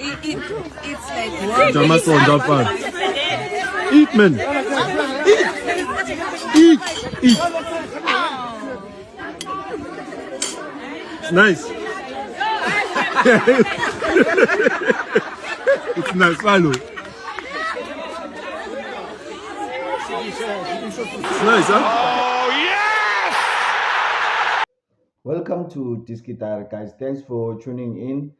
It's like Jamasonda fan. Eat, man. Eat. It's nice. It's nice. Follow. It's nice, huh? Welcome to Diskitar, guys. Thanks for tuning in.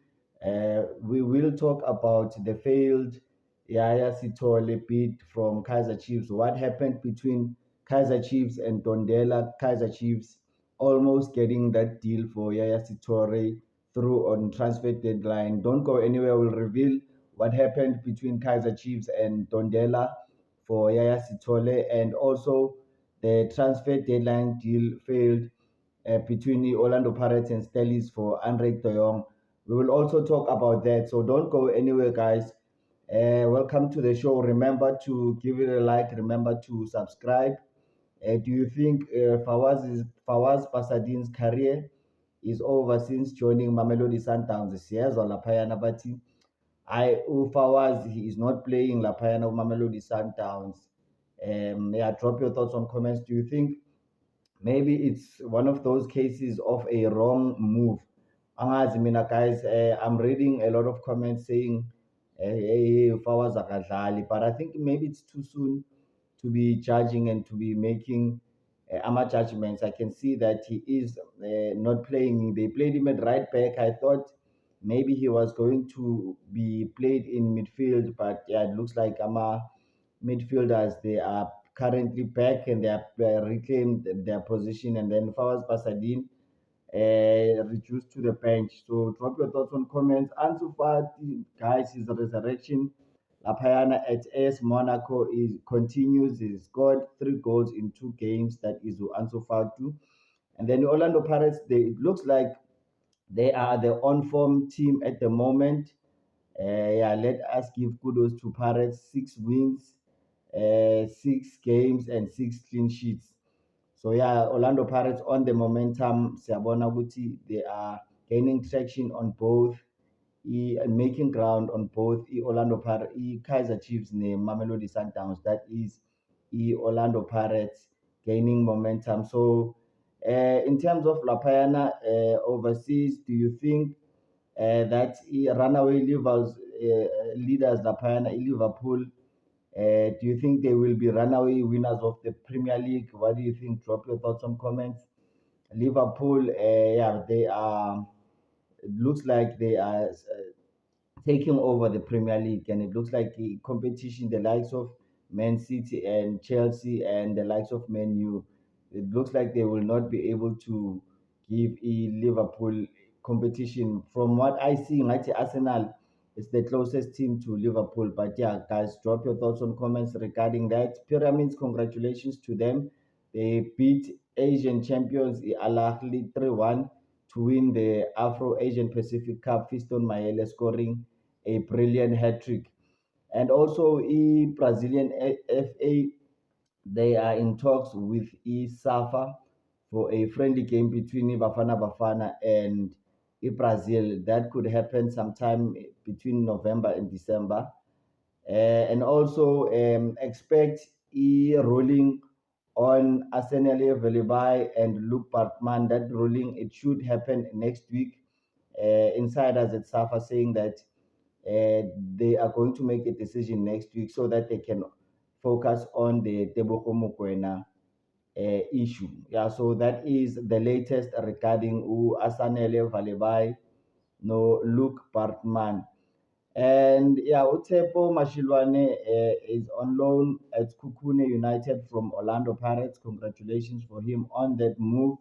We will talk about the failed Yaya Sitole bid from Kaiser Chiefs. What happened between Kaiser Chiefs and Tondela? Kaiser Chiefs almost getting that deal for Yaya Sitole through on transfer deadline. Don't go anywhere. We'll reveal what happened between Kaiser Chiefs and Tondela for Yaya Sitole, and also the transfer deadline deal failed between the Orlando Pirates and Stellies for Andre de Jong. We will also talk about that. So don't go anywhere, guys. Welcome to the show. Remember to give it a like. Remember to subscribe. Do you think Fawaz Pasadin's career is over since joining Mamelodi Sundowns? Siyezwa laphayana bathi Fawaz, he is not playing laphayana Mamelodi Sundowns. Drop your thoughts on comments. Do you think maybe it's one of those cases of a wrong move? Angazi mina, guys. I'm reading a lot of comments saying hey, Fawaz akadlali, but I think maybe it's too soon to be judging and to be making judgments. I can see that he is not playing. They played him at right back. I thought maybe he was going to be played in midfield, but yeah, it looks like midfielders, they are currently back and they have reclaimed their position. And then Fawaz Pasadin reduced to the bench. So drop your thoughts on comments. Ansu Fati, guys, his resurrection Lapayana at AS Monaco continues. He scored 3 goals in 2 games. That is Ansu Fati. And then Orlando Pirates, it looks like they are the on-form team at the moment. Let us give kudos to Pirates. 6 wins, 6 games, and 6 clean sheets. So yeah, Orlando Pirates on the momentum. Siyabona ukuthi they are gaining traction on both, making ground on both Orlando Pirates, Kaiser Chiefs, name Mamelodi Sundowns. That is Orlando Pirates gaining momentum. So in terms of Lapayana overseas, do you think that runaway leaders Lapayana Liverpool, do you think they will be runaway winners of the Premier League? What do you think? Drop your thoughts on comments. Liverpool, they are. It looks like they are taking over the Premier League, and it looks like the competition, the likes of Man City and Chelsea and the likes of Man U, it looks like they will not be able to give Liverpool competition. From what I see, Arsenal is the closest team to Liverpool. But yeah, guys, drop your thoughts on comments regarding that. Pyramids, congratulations to them. They beat Asian champions Al Ahly 3-1 to win the Afro Asian Pacific Cup. Fiston Mayele scoring a brilliant hat-trick. And also Brazilian FA, they are in talks with SAFA for a friendly game between Bafana Bafana and Brazil. That could happen sometime between November and December. And also expect ruling on Arsenal Velibai and Luke Bartman. That ruling, it should happen next week. Insiders at SAFA saying that they are going to make a decision next week so that they can focus on the Tebogo Mokoena issue. Yeah, so that is the latest regarding Asanele Valibai, no Luke Bartman. And yeah, Utepo Mashilwane is on loan at Kukune United from Orlando Pirates. Congratulations for him on that move.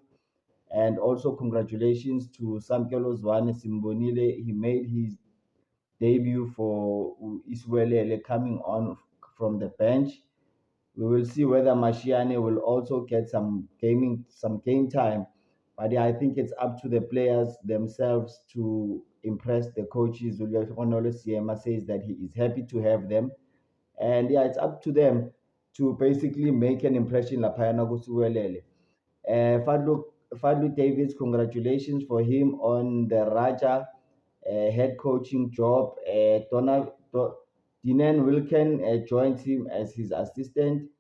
And also congratulations to Samkelo Zwane Simbonile. He made his debut for Iswelele coming on from the bench. We will see whether Mashiane will also get some game time. But yeah, I think it's up to the players themselves to impress the coaches. Onolo Siema says that he is happy to have them. And yeah, it's up to them to basically make an impression. Lapayana Gusuwelele. Fadlu Davids, congratulations for him on the Raja head coaching job. Dinan Wilken joined him as his assistant.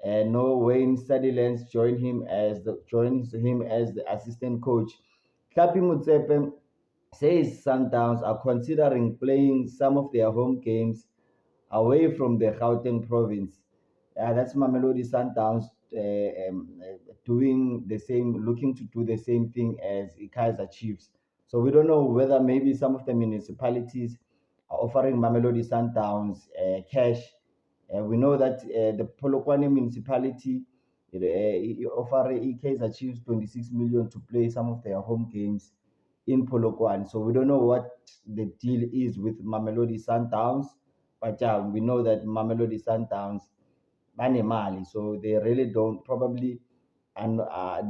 No Wayne Sutherland joins him as the assistant coach. Kapi Mutsepe says Sundowns are considering playing some of their home games away from the Gauteng province. That's Mamelodi Sundowns doing the same, looking to do the same thing as Kaizer Chiefs. So we don't know whether maybe some of the municipalities are offering Mamelodi Sundowns cash. We know that the Polokwane municipality offer Kaizer Chiefs 26 million to play some of their home games in Polokwane. So we don't know what the deal is with Mamelodi Sundowns, but yeah, we know that Mamelodi Sundowns mali, so they really don't probably, and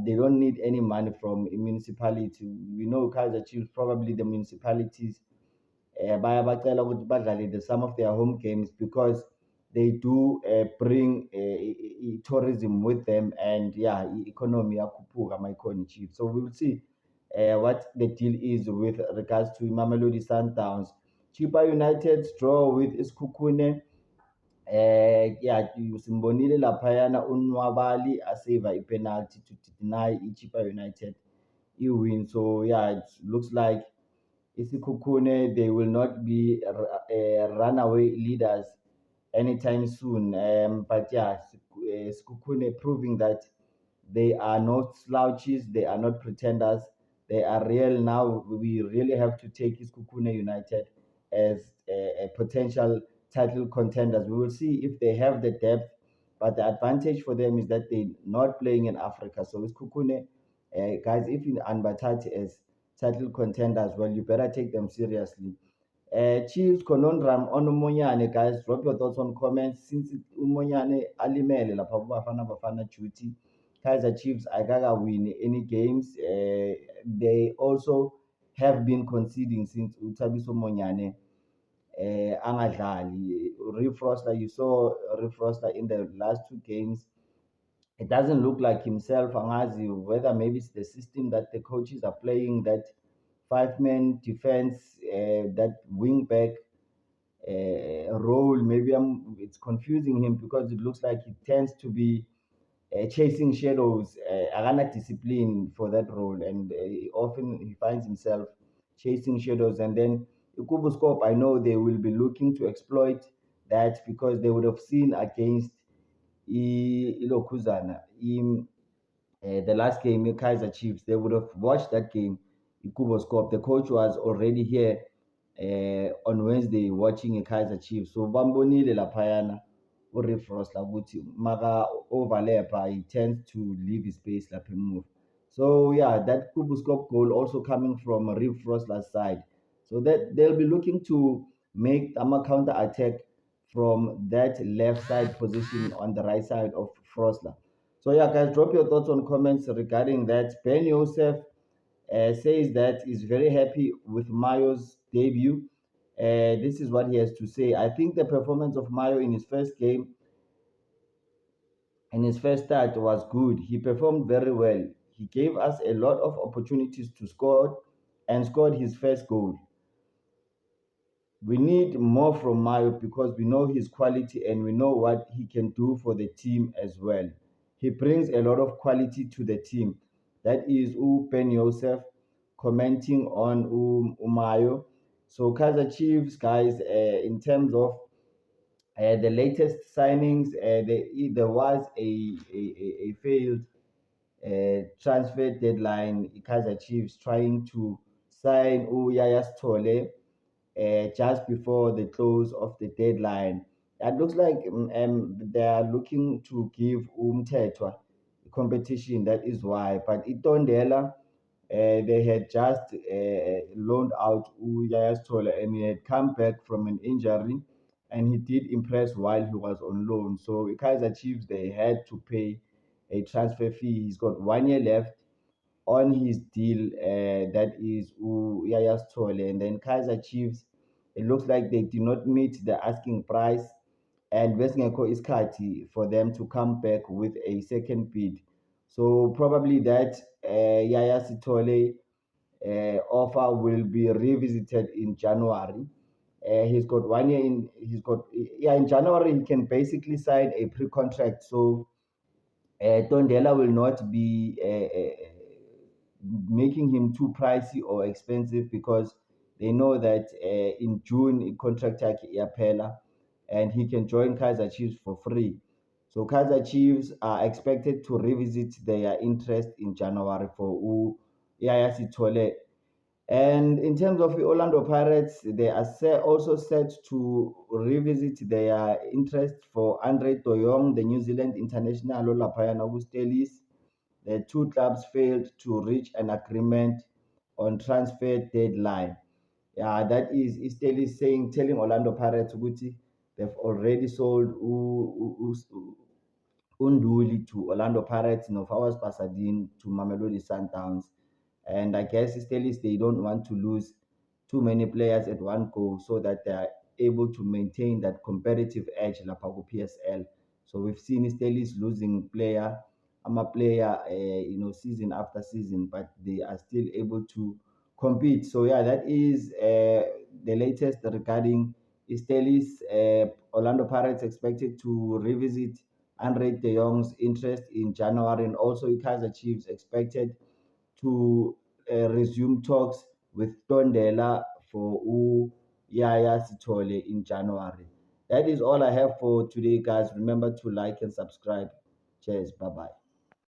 they don't need any money from a municipality. We know Kaizer Chiefs, probably the municipalities bayabacela ukuthi badlale some of their home games because they do bring tourism with them, and yeah, economy yakhuphuka my Chiefs. So we will see what the deal is with regards to Mamelodi Sundowns. Chipa United's draw with Isikhukhune. Yeah, simbonile laphayana uNwabali aseva penalty to deny Chipa United win. So yeah, it looks like Isikhukhune, they will not be runaway leaders anytime soon. But yeah, Isikhukhune proving that they are not slouches, they are not pretenders, they are real now. We really have to take Isikhukhune United as a potential title contenders. We will see if they have the depth, but the advantage for them is that they're not playing in Africa. So Isikhukhune, guys, if in Anbatati as title contenders, well, you better take them seriously. Chiefs conundrum on Umonyane, guys. Drop your thoughts on comments. Since Umonyane alimele lapha kubafana bafana duty, Kaizer Chiefs agaga win any games. They also have been conceding since Utabiso Monyane angadlali. Reef Roster, you saw Reef Roster in the last two games. It doesn't look like himself, Angazi, whether maybe it's the system that the coaches are playing, that five-man defense, that wing-back role. Maybe it's confusing him because it looks like he tends to be chasing shadows, agana discipline for that role, and often he finds himself chasing shadows. And then Ikubuscope, I know they will be looking to exploit that because they would have seen against Ilokuzana in the last game, Kaizer Chiefs. They would have watched that game. Ikuboscope, the coach was already here on Wednesday watching a Kaizer Chiefs. So bambonile laphayana uRiff Rossler ukuthi maka overlapper, he tends to leave his space lapha move. So yeah, that Kubuscope goal also coming from Riff Rossler's side. So that they'll be looking to make a counter attack from that left side position on the right side of Frosler. So yeah, guys, drop your thoughts on comments regarding that. Ben Yosef says that he's very happy with Mayo's debut. This is what he has to say. I think the performance of Mayo in his first game, in his first start, was good. He performed very well. He gave us a lot of opportunities to score and scored his first goal. We need more from Mayo because we know his quality and we know what he can do for the team as well. He brings a lot of quality to the team. That is Ben Yosef commenting on Mayo. So Kaizer Chiefs, guys, in terms of the latest signings, there was a failed transfer deadline. Kaizer Chiefs trying to sign Yaya Stole just before the close of the deadline. It looks like they are looking to give Umtetwa competition. That is why. But Itondela, they had just loaned out Uyaya Stola and he had come back from an injury and he did impress while he was on loan. So Kaizer Chiefs, they had to pay a transfer fee. He's got 1 year left on his deal, that is Yaya Stole. And then Kaizer Chiefs, it looks like they did not meet the asking price, and Besingeko is Kati for them to come back with a second bid. So probably that Yaya Sitole offer will be revisited in January. He's got 1 year in. In January he can basically sign a pre-contract. So Tondela will not be making him too pricey or expensive, because they know that in June contract yakhe iyaphela and he can join Kaizer Chiefs for free. So Kaizer Chiefs are expected to revisit their interest in January for Yaya Sithole. And in terms of the Orlando Pirates, they are also set to revisit their interest for Andre De Jong, the New Zealand international, Lapayana Stelis. The two clubs failed to reach an agreement on transfer deadline. Yeah, that is Stelis telling Orlando Pirates ukuthi they've already sold Unduli to Orlando Pirates, Nofawas Pasadena to Mamelodi Sundowns. And I guess Stelis, they don't want to lose too many players at one go, so that they are able to maintain that competitive edge lapha PSL. So we've seen Stelis losing I'm a player, season after season, but they are still able to compete. So yeah, that is the latest regarding Stelis. Orlando Pirates expected to revisit Andre De Jong's interest in January, and also Kaizer Chiefs expected to resume talks with Tondela for Yaya Sithole in January. That is all I have for today, guys. Remember to like and subscribe. Cheers. Bye bye.